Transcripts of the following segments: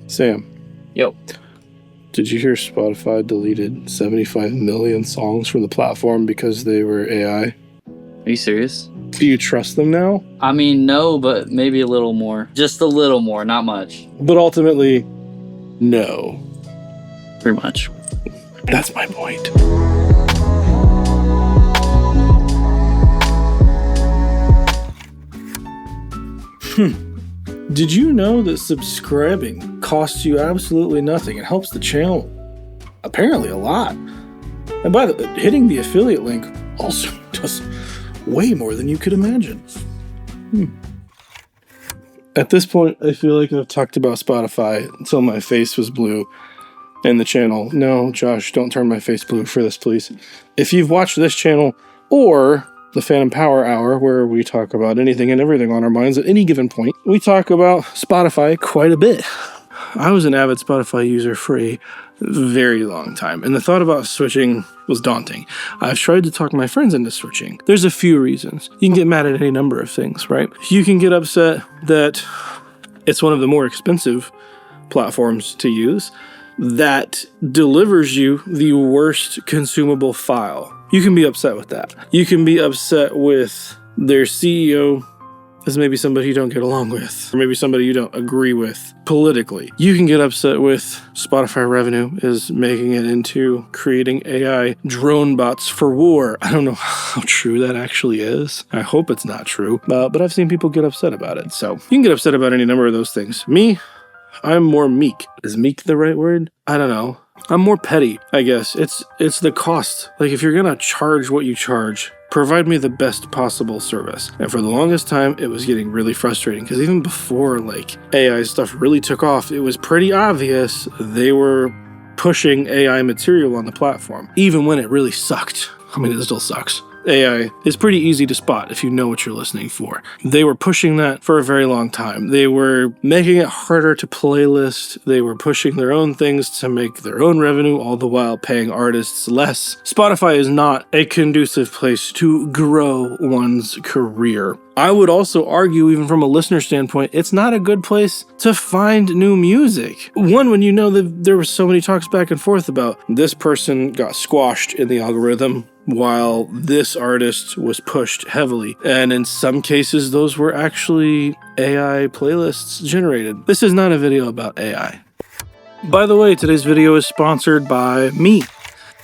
Sam, Yo. did you hear Spotify deleted 75 million songs from the platform because they were AI? Are you serious? Do you trust them now? I mean, no, but maybe a little more. Just a little more, not much. But ultimately, no. Pretty much. That's my point. Did you know that subscribing costs you absolutely nothing? It helps the channel apparently a lot. And by the hitting the affiliate link also does way more than you could imagine. At this point, I feel like I've talked about Spotify until my face was blue and the channel. No, Josh, don't turn my face blue for this, please. If you've watched this channel or the Phantom Power Hour, where we talk about anything and everything on our minds at any given point, we talk about Spotify quite a bit. I was an avid Spotify user for a very long time, and the thought about switching was daunting. I've tried to talk my friends into switching. There's a few reasons. You can get mad at any number of things, right? You can get upset that it's one of the more expensive platforms to use that delivers you the worst consumable file. You can be upset with that. You can be upset with their CEO as maybe somebody you don't get along with, or maybe somebody you don't agree with politically. You can get upset with Spotify revenue is making it into creating AI drone bots for war. I don't know how true that actually is. I hope it's not true, but I've seen people get upset about it. So you can get upset about any number of those things. Me, I'm more meek. Is meek the right word? I don't know. I'm more petty, I guess. It's the cost. Like, if you're gonna charge what you charge, provide me the best possible service. And for the longest time, it was getting really frustrating because even before like AI stuff really took off, it was pretty obvious they were pushing AI material on the platform, even when it really sucked. I mean, it still sucks. AI is pretty easy to spot if you know what you're listening for. They were pushing that for a very long time. They were making it harder to playlist. They were pushing their own things to make their own revenue, all the while paying artists less. Spotify is not a conducive place to grow one's career. I would also argue, even from a listener standpoint, it's not a good place to find new music. One, when you know that there were so many talks back and forth about this person got squashed in the algorithm while this artist was pushed heavily. And in some cases, those were actually AI playlists generated. This is not a video about AI. By the way, today's video is sponsored by me.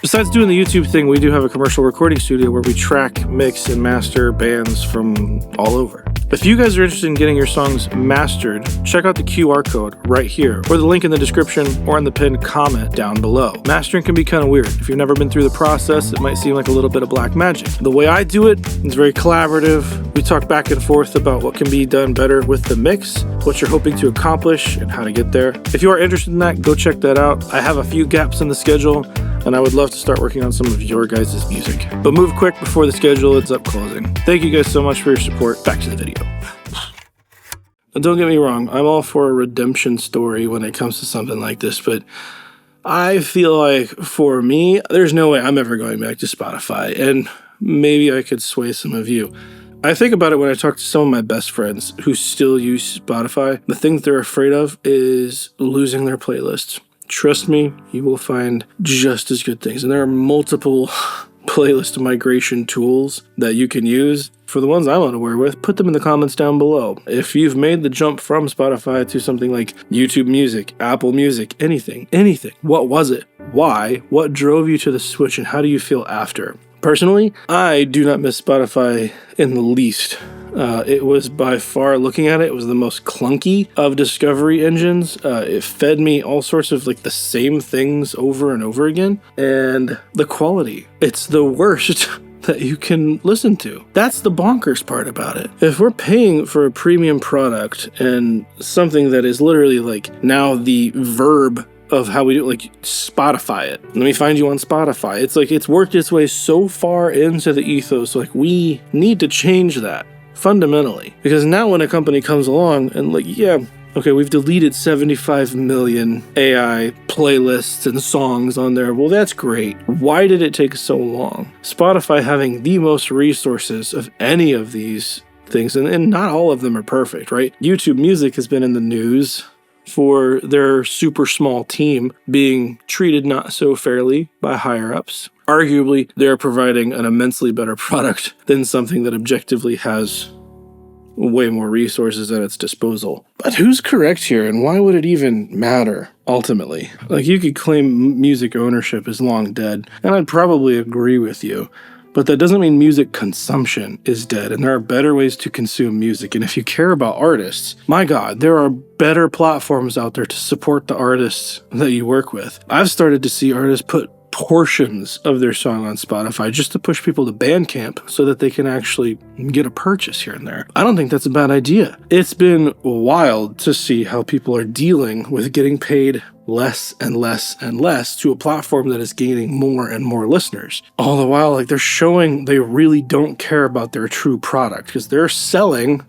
Besides doing the YouTube thing, we do have a commercial recording studio where we track, mix, and master bands from all over. If you guys are interested in getting your songs mastered, check out the QR code right here, or the link in the description, or in the pinned comment down below. Mastering can be kind of weird. If you've never been through the process, it might seem like a little bit of black magic. The way I do it is very collaborative. We talk back and forth about what can be done better with the mix, what you're hoping to accomplish, and how to get there. If you are interested in that, go check that out. I have a few gaps in the schedule, and I would love to start working on some of your guys' music. But move quick before the schedule ends up closing. Thank you guys so much for your support. Back to the video. Now, don't get me wrong, I'm all for a redemption story when it comes to something like this, but I feel like for me, there's no way I'm ever going back to Spotify, and maybe I could sway some of you. I think about it when I talk to some of my best friends who still use Spotify. The thing that they're afraid of is losing their playlists. Trust me, you will find just as good things. And there are multiple playlist migration tools that you can use. For the ones I'm unaware with, put them in the comments down below. If you've made the jump from Spotify to something like YouTube Music, Apple Music, anything, what was it? Why? What drove you to the switch, and how do you feel after? Personally, I do not miss Spotify in the least. It was by far, looking at it, it was the most clunky of discovery engines. It fed me all sorts of like the same things over and over again. And the quality, it's the worst that you can listen to. That's the bonkers part about it. If we're paying for a premium product and something that is literally like now the verb of how we do, like, Spotify it. Let me find you on Spotify. It's like it's worked its way so far into the ethos. Like, we need to change that fundamentally, because now when a company comes along and like, yeah, okay, we've deleted 75 million AI playlists and songs on there. Well, that's great. Why did it take so long? Spotify having the most resources of any of these things, and not all of them are perfect, right? YouTube Music has been in the news for their super small team being treated not so fairly by higher ups. Arguably, they're providing an immensely better product than something that objectively has way more resources at its disposal. But who's correct here, and why would it even matter, ultimately? Like, you could claim music ownership is long dead, and I'd probably agree with you. But that doesn't mean music consumption is dead, and there are better ways to consume music. And if you care about artists, my God, there are better platforms out there to support the artists that you work with. I've started to see artists put portions of their song on Spotify just to push people to Bandcamp so that they can actually get a purchase here and there. I don't think that's a bad idea. It's been wild to see how people are dealing with getting paid less and less and less to a platform that is gaining more and more listeners. All the while, like, they're showing they really don't care about their true product because they're selling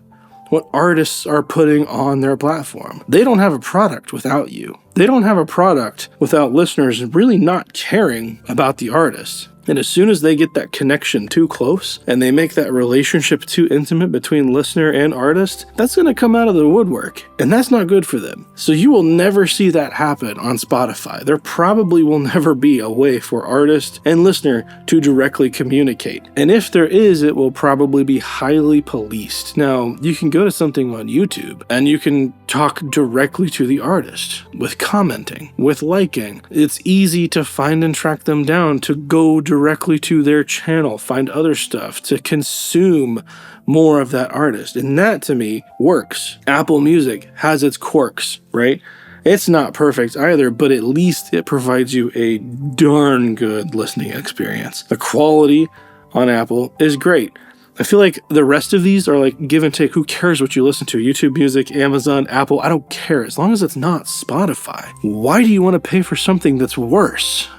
what artists are putting on their platform. They don't have a product without you. They don't have a product without listeners really not caring about the artist. And as soon as they get that connection too close and they make that relationship too intimate between listener and artist, that's going to come out of the woodwork. And that's not good for them. So you will never see that happen on Spotify. There probably will never be a way for artist and listener to directly communicate. And if there is, it will probably be highly policed. Now, you can go to something on YouTube and you can talk directly to the artist with commenting, with liking. It's easy to find and track them down, to go directly to their channel, find other stuff, to consume more of that artist. And that, to me, works. Apple Music has its quirks, right? It's not perfect either, but at least it provides you a darn good listening experience. The quality on Apple is great. I feel like the rest of these are like give and take. Who cares what you listen to? YouTube Music, Amazon, Apple, I don't care. As long as it's not Spotify. Why do you want to pay for something that's worse?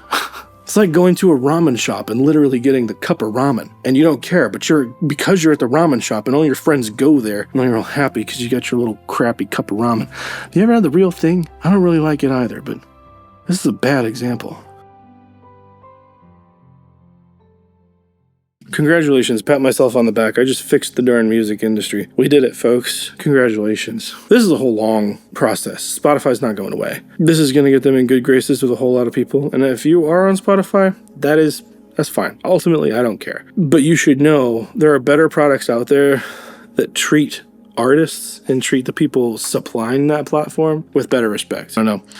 It's like going to a ramen shop and literally getting the cup of ramen, and you don't care, but because you're at the ramen shop and all your friends go there, and you're all happy because you got your little crappy cup of ramen. Have you ever had the real thing? I don't really like it either, but this is a bad example. Congratulations, pat myself on the back. I just fixed the darn music industry. We did it, folks. Congratulations. This is a whole long process. Spotify's not going away. This is going to get them in good graces with a whole lot of people. And if you are on Spotify, that's fine. Ultimately, I don't care. But you should know there are better products out there that treat artists and treat the people supplying that platform with better respect. I don't know.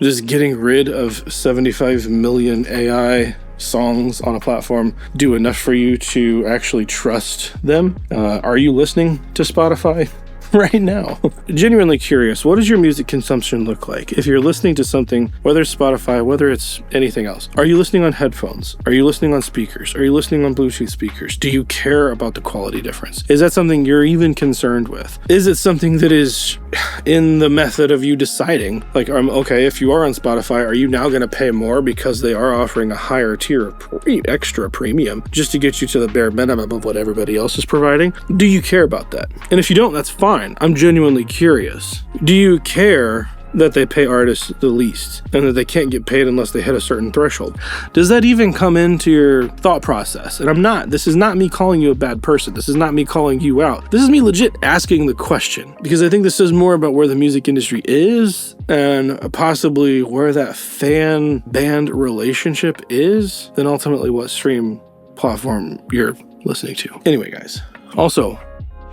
Just getting rid of 75 million AI songs on a platform do enough for you to actually trust them? Are you listening to Spotify right now? Genuinely curious, what does your music consumption look like? If you're listening to something, whether it's Spotify, whether it's anything else, are you listening on headphones? Are you listening on speakers? Are you listening on Bluetooth speakers? Do you care about the quality difference? Is that something you're even concerned with? Is it something that is in the method of you deciding, like, okay, if you are on Spotify, are you now going to pay more because they are offering a higher tier of extra premium just to get you to the bare minimum of what everybody else is providing? Do you care about that? And if you don't, that's fine. I'm genuinely curious. Do you care that they pay artists the least and that they can't get paid unless they hit a certain threshold? Does that even come into your thought process? And this is not me calling you a bad person. This is not me calling you out. This is me legit asking the question, because I think this is more about where the music industry is and possibly where that fan band relationship is than ultimately what stream platform you're listening to. Anyway, guys. Also,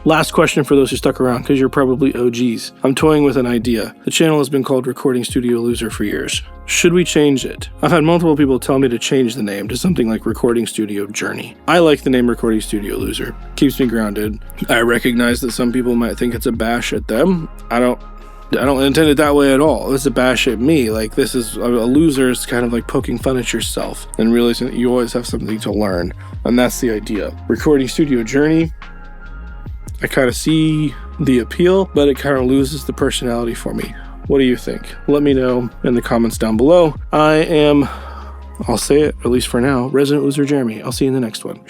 last question for those who stuck around, because you're probably OGs. I'm toying with an idea. The channel has been called Recording Studio Loser for years. Should we change it? I've had multiple people tell me to change the name to something like Recording Studio Journey. I like the name Recording Studio Loser. Keeps me grounded. I recognize that some people might think it's a bash at them. I don't intend it that way at all. It's a bash at me. Like, this is a loser is kind of like poking fun at yourself and realizing that you always have something to learn. And that's the idea. Recording Studio Journey, I kind of see the appeal, but it kind of loses the personality for me. What do you think? Let me know in the comments down below. I'll say it, at least for now, Resident Loser Jeremy. I'll see you in the next one.